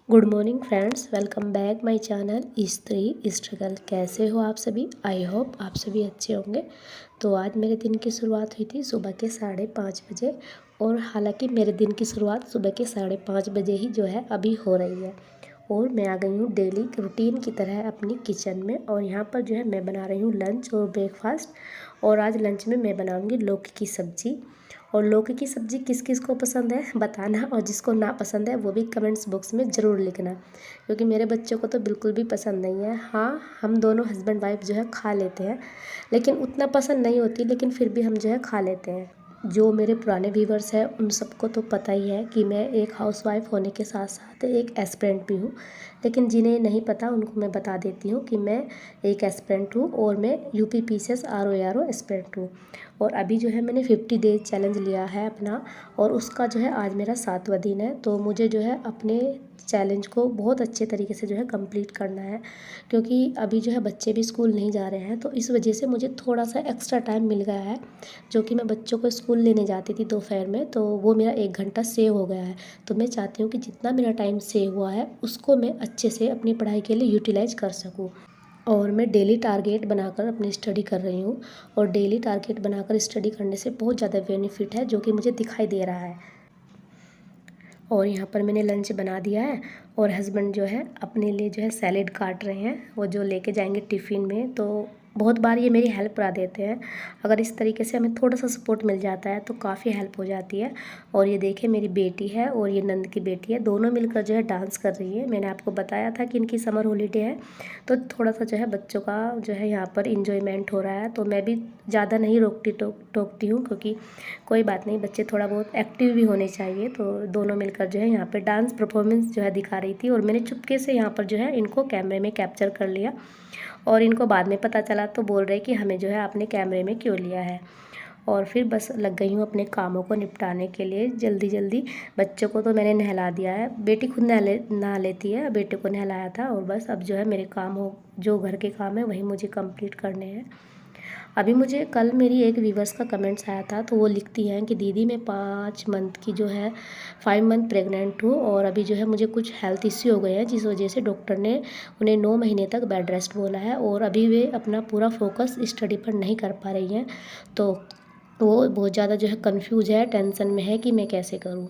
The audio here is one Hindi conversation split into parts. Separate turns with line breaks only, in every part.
Good morning friends, welcome back my channel स्त्री स्ट्रगल। कैसे हो आप सभी? आई होप आप सभी अच्छे होंगे। तो आज मेरे दिन की शुरुआत हुई थी सुबह के 5:30 बजे। और हालांकि मेरे दिन की शुरुआत सुबह के 5:30 बजे ही जो है अभी हो रही है। और मैं आ गई हूँ डेली रूटीन की तरह अपनी किचन में। और यहाँ पर जो है मैं बना रही हूँ लंच और ब्रेकफास्ट। और आज लंच में मैं बनाऊँगी लौकी की सब्ज़ी। और लौकी की सब्ज़ी किस किस को पसंद है बताना, और जिसको ना पसंद है वो भी कमेंट्स बॉक्स में ज़रूर लिखना, क्योंकि मेरे बच्चों को तो बिल्कुल भी पसंद नहीं है। हाँ, हम दोनों हस्बैंड वाइफ जो है खा लेते हैं, लेकिन उतना पसंद नहीं होती, लेकिन फिर भी हम जो है खा लेते हैं। जो मेरे पुराने व्यूवर्स हैं उन सबको तो पता ही है कि मैं एक हाउसवाइफ होने के साथ साथ एक एस्पिरेंट भी हूँ। लेकिन जिन्हें नहीं पता उनको मैं बता देती हूँ कि मैं एक एस्पिरेंट हूँ और मैं यूपी पीसीएस आरओ एस्पिरेंट हूँ। और अभी जो है मैंने 50 डेज चैलेंज लिया है अपना, और उसका जो है आज मेरा 7वां दिन है। तो मुझे जो है अपने चैलेंज को बहुत अच्छे तरीके से जो है कंप्लीट करना है, क्योंकि अभी जो है बच्चे भी स्कूल नहीं जा रहे हैं। तो इस वजह से मुझे थोड़ा सा एक्स्ट्रा टाइम मिल गया है, जो कि मैं बच्चों को स्कूल लेने जाती थी दोपहर में, तो वो मेरा 1 घंटा सेव हो गया है। तो मैं चाहती हूँ कि जितना मेरा टाइम सेव हुआ है उसको मैं अच्छे से अपनी पढ़ाई के लिए यूटिलाइज कर सकूँ। और मैं डेली टारगेट बनाकर अपनी स्टडी कर रही हूँ। और डेली टारगेट बनाकर स्टडी करने से बहुत ज़्यादा बेनिफिट है, जो कि मुझे दिखाई दे रहा है। और यहाँ पर मैंने लंच बना दिया है, और हस्बैंड जो है अपने लिए जो है सैलेड काट रहे हैं, वो जो लेके जाएंगे टिफ़िन में। तो बहुत बार ये मेरी हेल्प करा देते हैं। अगर इस तरीके से हमें थोड़ा सा सपोर्ट मिल जाता है तो काफ़ी हेल्प हो जाती है। और ये देखिए मेरी बेटी है और ये नंद की बेटी है, दोनों मिलकर जो है डांस कर रही है। मैंने आपको बताया था कि इनकी समर हॉलीडे है, तो थोड़ा सा जो है बच्चों का जो है यहाँ पर इंजॉयमेंट हो रहा है। तो मैं भी ज़्यादा नहीं टोकती हूँ, क्योंकि कोई बात नहीं, बच्चे थोड़ा बहुत एक्टिव भी होने चाहिए। तो दोनों मिलकर जो है यहाँ पे डांस परफॉर्मेंस जो है दिखा रही थी, और मैंने चुपके से यहाँ पर जो है इनको कैमरे में कैप्चर कर लिया। और इनको बाद में पता चला तो बोल रहे कि हमें जो है आपने कैमरे में क्यों लिया है। और फिर बस लग गई हूँ अपने कामों को निपटाने के लिए जल्दी जल्दी। बच्चों को तो मैंने नहला दिया है, बेटी खुद नहा लेती है, बेटे को नहलाया था। और बस अब जो है मेरे काम हो, जो घर के काम है वही मुझे कंप्लीट करने हैं। अभी मुझे कल मेरी एक व्यूवर्स का कमेंट्स आया था, तो वो लिखती हैं कि दीदी मैं 5 मंथ की जो है 5 मंथ प्रेग्नेंट हूँ, और अभी जो है मुझे कुछ हेल्थ इश्यू हो गए हैं, जिस वजह से डॉक्टर ने उन्हें 9 महीने तक बेड रेस्ट बोला है, और अभी वे अपना पूरा फोकस स्टडी पर नहीं कर पा रही हैं। तो वो बहुत ज़्यादा जो है कंफ्यूज है, टेंशन में है कि मैं कैसे करूँ।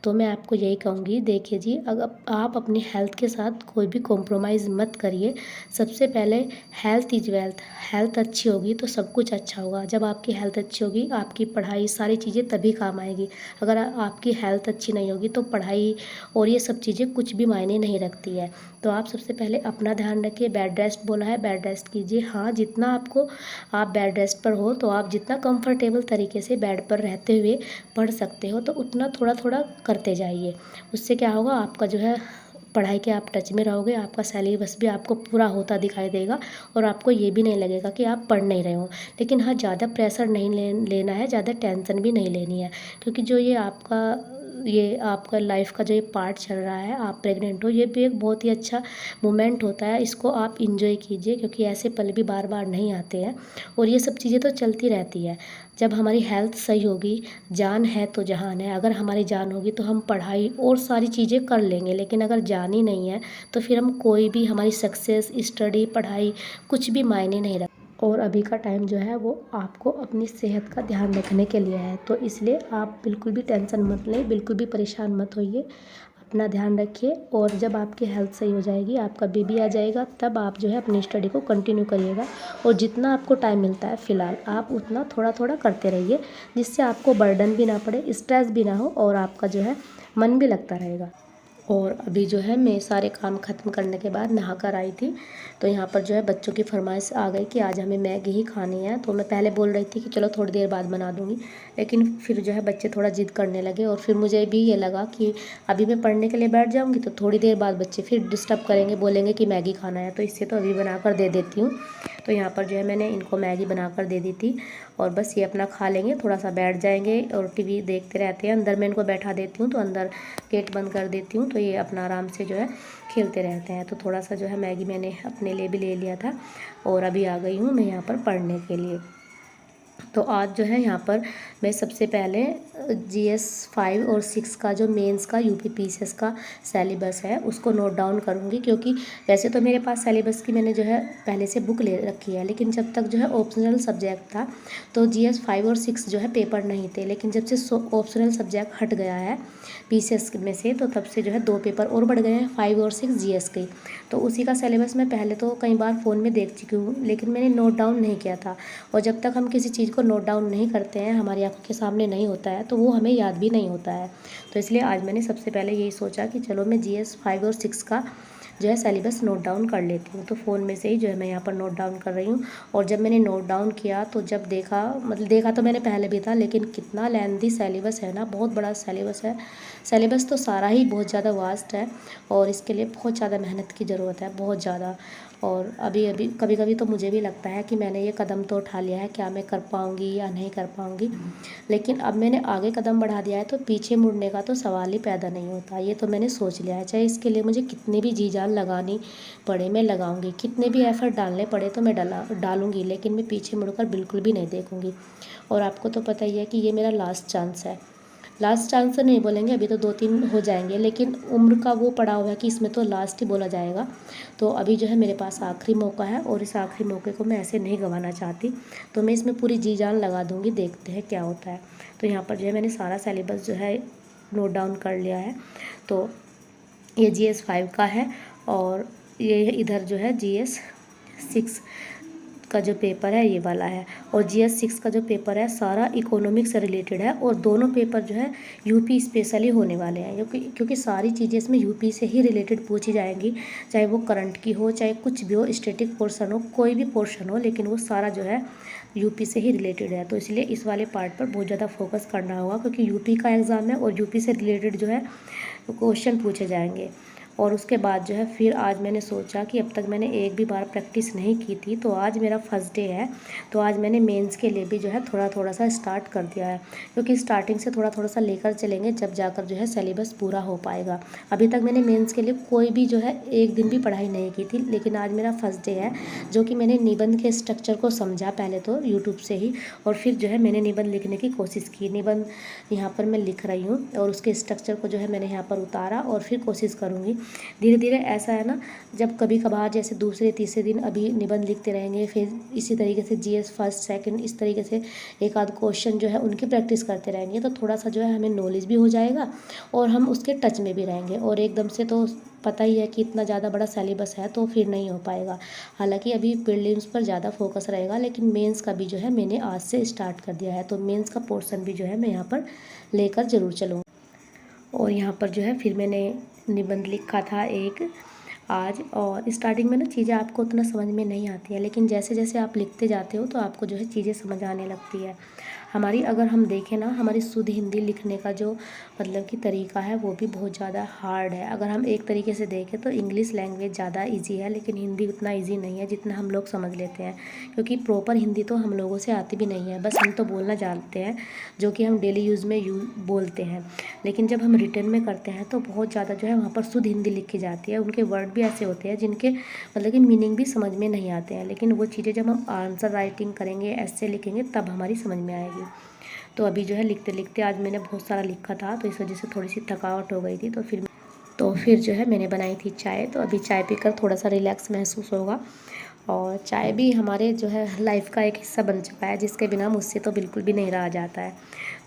तो मैं आपको यही कहूँगी, देखिए जी, अगर आप अपनी हेल्थ के साथ कोई भी कॉम्प्रोमाइज़ मत करिए। सबसे पहले हेल्थ इज़ वेल्थ। हेल्थ अच्छी होगी तो सब कुछ अच्छा होगा। जब आपकी हेल्थ अच्छी होगी आपकी पढ़ाई सारी चीज़ें तभी काम आएगी। अगर आपकी हेल्थ अच्छी नहीं होगी तो पढ़ाई और ये सब चीज़ें कुछ भी मायने नहीं रखती है। तो आप सबसे पहले अपना ध्यान रखिए। बेड रेस्ट बोला है, बेड रेस्ट कीजिए। हाँ, जितना आपको, आप बेड रेस्ट पर हो तो आप जितना कंफर्टेबल तरीके से बेड पर रहते हुए पढ़ सकते हो तो उतना थोड़ा थोड़ा करते जाइए। उससे क्या होगा, आपका जो है पढ़ाई के आप टच में रहोगे, आपका सिलेबस भी आपको पूरा होता दिखाई देगा, और आपको ये भी नहीं लगेगा कि आप पढ़ नहीं रहे हो। लेकिन हाँ, ज़्यादा प्रेशर नहीं लेना है, ज़्यादा टेंशन भी नहीं लेनी है, क्योंकि जो ये आपका लाइफ का जो ये पार्ट चल रहा है, आप प्रेग्नेंट हो, ये भी एक बहुत ही अच्छा मोमेंट होता है। इसको आप इंजॉय कीजिए, क्योंकि ऐसे पल भी बार बार नहीं आते हैं, और ये सब चीज़ें तो चलती रहती है। जब हमारी हेल्थ सही होगी, जान है तो जहान है। अगर हमारी जान होगी तो हम पढ़ाई और सारी चीज़ें कर लेंगे, लेकिन अगर जान ही नहीं है तो फिर हम कोई भी, हमारी सक्सेस, स्टडी, पढ़ाई कुछ भी मायने नहीं रख। और अभी का टाइम जो है वो आपको अपनी सेहत का ध्यान रखने के लिए है, तो इसलिए आप बिल्कुल भी टेंशन मत लें, बिल्कुल भी परेशान मत होइए। अपना ध्यान रखिए, और जब आपकी हेल्थ सही हो जाएगी, आपका बेबी आ जाएगा, तब आप जो है अपनी स्टडी को कंटिन्यू करिएगा। और जितना आपको टाइम मिलता है फ़िलहाल, आप उतना थोड़ा थोड़ा करते रहिए, जिससे आपको बर्डन भी ना पड़े, स्ट्रेस भी ना हो, और आपका जो है मन भी लगता रहेगा। और अभी जो है मैं सारे काम ख़त्म करने के बाद नहा कर आई थी, तो यहाँ पर जो है बच्चों की फरमाइश आ गई कि आज हमें मैगी ही खानी है। तो मैं पहले बोल रही थी कि चलो थोड़ी देर बाद बना दूँगी, लेकिन फिर जो है बच्चे थोड़ा ज़िद करने लगे, और फिर मुझे भी ये लगा कि अभी मैं पढ़ने के लिए बैठ जाऊँगी तो थोड़ी देर बाद बच्चे फिर डिस्टर्ब करेंगे, बोलेंगे कि मैगी खाना है, तो इससे तो अभी बना कर दे देती हूँ। तो यहाँ पर जो है मैंने इनको मैगी बना कर दे दी थी, और बस ये अपना खा लेंगे, थोड़ा सा बैठ जाएंगे और टीवी देखते रहते हैं। अंदर मैं इनको बैठा देती हूँ, तो अंदर गेट बंद कर देती हूँ, तो ये अपना आराम से जो है खेलते रहते हैं। तो थोड़ा सा जो है मैगी मैंने अपने लिए भी ले लिया था, और अभी आ गई हूँ मैं यहाँ पर पढ़ने के लिए। तो आज जो है यहाँ पर मैं सबसे पहले GS 5 और 6 का जो मेंस का UP PCS का सिलेबस है उसको नोट डाउन करूँगी, क्योंकि वैसे तो मेरे पास सिलेबस की मैंने जो है पहले से बुक ले रखी है, लेकिन जब तक जो है ऑप्शनल सब्जेक्ट था तो GS 5 और 6 जो है पेपर नहीं थे। लेकिन जब से ऑप्शनल सब्जेक्ट हट गया है PCS में से, तो तब से जो है 2 पेपर और बढ़ गए हैं, 5 और 6 GS के। तो उसी का सिलेबस मैं पहले तो कई बार फ़ोन में देख चुकी हूँ, लेकिन मैंने नोट डाउन नहीं किया था। और जब तक हम किसी चीज़ को नोट डाउन नहीं करते हैं, हमारी आंखों के सामने नहीं होता है, तो वो हमें याद भी नहीं होता है। तो इसलिए आज मैंने सबसे पहले यही सोचा कि चलो मैं GS 5 और 6 का जो है सिलेबस नोट डाउन कर लेती हूँ। तो फ़ोन में से ही जो है मैं यहाँ पर नोट डाउन कर रही हूँ। और जब मैंने नोट डाउन किया तो जब देखा, मतलब देखा तो मैंने पहले भी था, लेकिन कितना लेंथी सिलेबस है ना, बहुत बड़ा सिलेबस है। सिलेबस तो सारा ही बहुत ज़्यादा वास्ट है और इसके लिए बहुत ज़्यादा मेहनत की ज़रूरत है, बहुत ज़्यादा। और अभी अभी कभी कभी तो मुझे भी लगता है कि मैंने ये कदम तो उठा लिया है, क्या मैं कर पाऊँगी या नहीं कर पाऊँगी। लेकिन अब मैंने आगे कदम बढ़ा दिया है तो पीछे मुड़ने का तो सवाल ही पैदा नहीं होता। ये तो मैंने सोच लिया है, चाहे इसके लिए मुझे कितनी भी जी जान लगानी पड़े मैं लगाऊंगी, कितने भी एफर्ट डालने पड़े तो मैं डालूंगी, लेकिन मैं पीछे मुड़कर बिल्कुल भी नहीं देखूंगी। और आपको तो पता ही है कि ये मेरा लास्ट चांस है। लास्ट चांस तो नहीं बोलेंगे, अभी तो 2-3 हो जाएंगे, लेकिन उम्र का वो पड़ा हुआ है कि इसमें तो लास्ट ही बोला जाएगा। तो अभी जो है मेरे पास आखिरी मौका है और इस आखिरी मौके को मैं ऐसे नहीं गंवाना चाहती। तो मैं इसमें पूरी जी जान लगा दूँगी, देखते हैं क्या होता है। तो यहाँ पर जो है मैंने सारा सिलेबस जो है नोट डाउन कर लिया है। तो ये GS 5 का है और ये इधर जो है GS 6 का जो पेपर है ये वाला है। और GS 6 का जो पेपर है सारा इकोनॉमिक्स से रिलेटेड है और दोनों पेपर जो है यूपी स्पेशली होने वाले हैं, क्योंकि सारी चीज़ें इसमें यूपी से ही रिलेटेड पूछी जाएंगी, चाहे वो करंट की हो, चाहे कुछ भी हो, स्टैटिक पोर्शन हो, कोई भी पोर्शन हो, लेकिन वो सारा जो है यूपी से ही रिलेटेड है। तो इसलिए इस वाले पार्ट पर बहुत ज़्यादा फोकस करना होगा, क्योंकि यूपी का एग्ज़ाम है और यूपी से रिलेटेड जो है क्वेश्चन पूछे जाएंगे। और उसके बाद जो है फिर आज मैंने सोचा कि अब तक मैंने एक भी बार प्रैक्टिस नहीं की थी, तो आज मेरा फर्स्ट डे है, तो आज मैंने मेंस के लिए भी जो है थोड़ा थोड़ा सा स्टार्ट कर दिया है, क्योंकि स्टार्टिंग से थोड़ा थोड़ा सा लेकर चलेंगे, जब जाकर जो है सिलेबस पूरा हो पाएगा। अभी तक मैंने मेंस के लिए कोई भी जो है एक दिन भी पढ़ाई नहीं की थी, लेकिन आज मेरा फर्स्ट डे है, जो कि मैंने निबंध के स्ट्रक्चर को समझा पहले तो यूट्यूब से ही, और फिर जो है मैंने निबंध लिखने की कोशिश की। निबंध यहाँ पर मैं लिख रही हूँ और उसके स्ट्रक्चर को जो है मैंने यहाँ पर उतारा और फिर कोशिश करूँगी धीरे धीरे। ऐसा है ना, जब कभी कभार जैसे दूसरे तीसरे दिन अभी निबंध लिखते रहेंगे, फिर इसी तरीके से GS फर्स्ट सेकंड इस तरीके से एक आध क्वेश्चन जो है उनकी प्रैक्टिस करते रहेंगे, तो थोड़ा सा जो है हमें नॉलेज भी हो जाएगा और हम उसके टच में भी रहेंगे। और एकदम से तो पता ही है कि इतना ज़्यादा बड़ा सिलेबस है तो फिर नहीं हो पाएगा। हालांकि अभी प्रीलिम्स पर ज़्यादा फोकस रहेगा, लेकिन मेंस का भी जो है मैंने आज से स्टार्ट कर दिया है, तो मेंस का पोर्शन भी जो है मैं यहाँ पर लेकर ज़रूर चलूँगी। और यहाँ पर जो है फिर मैंने निबंध लिखा था एक आज। और स्टार्टिंग में ना चीज़ें आपको उतना समझ में नहीं आती हैं, लेकिन जैसे जैसे आप लिखते जाते हो तो आपको जो है चीज़ें समझ आने लगती है। हमारी अगर हम देखें ना, हमारी शुद्ध हिंदी लिखने का जो मतलब कि तरीका है वो भी बहुत ज़्यादा हार्ड है। अगर हम एक तरीके से देखें तो इंग्लिश लैंग्वेज ज़्यादा इजी है, लेकिन हिंदी उतना इजी नहीं है जितना हम लोग समझ लेते हैं, क्योंकि प्रॉपर हिंदी तो हम लोगों से आती भी नहीं है, बस हम तो बोलना जानते हैं, जो कि हम डेली यूज़ में बोलते हैं। लेकिन जब हम रिटर्न में करते हैं तो बहुत ज़्यादा जो है वहाँ पर शुद्ध हिंदी लिखी जाती है, उनके वर्ड भी ऐसे होते हैं जिनके मतलब कि मीनिंग भी समझ में नहीं आते हैं, लेकिन वो चीज़ें जब हम आंसर राइटिंग करेंगे, ऐसे लिखेंगे, तब हमारी समझ में आएगी। तो अभी जो है लिखते लिखते आज मैंने बहुत सारा लिखा था, तो इस वजह से थोड़ी सी थकावट हो गई थी, तो फिर जो है मैंने बनाई थी चाय। तो अभी चाय पीकर थोड़ा सा रिलैक्स महसूस होगा। और चाय भी हमारे जो है लाइफ का एक हिस्सा बन चुका है, जिसके बिना मुझसे तो बिल्कुल भी नहीं रहा जाता है।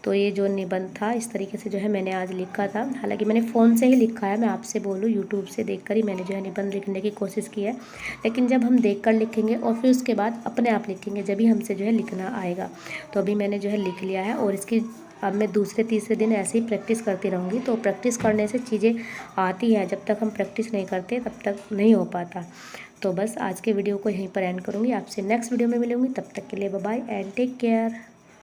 तो ये जो निबंध था इस तरीके से जो है मैंने आज लिखा था। हालांकि मैंने फ़ोन से ही लिखा है, मैं आपसे बोलूँ यूट्यूब से देखकर ही मैंने जो है निबंध लिखने की कोशिश की है, लेकिन जब हम देखकर लिखेंगे और फिर उसके बाद अपने आप लिखेंगे, जब भी हमसे जो है लिखना आएगा। तो अभी मैंने जो है लिख लिया है और इसकी अब मैं दूसरे तीसरे दिन ऐसे ही प्रैक्टिस करती रहूँगी। तो प्रैक्टिस करने से चीज़ें आती हैं, जब तक हम प्रैक्टिस नहीं करते तब तक नहीं हो पाता। तो बस आज के वीडियो को यहीं पर एंड करूँगी, आपसे नेक्स्ट वीडियो में मिलूँगी, तब तक के लिए bye bye and take care.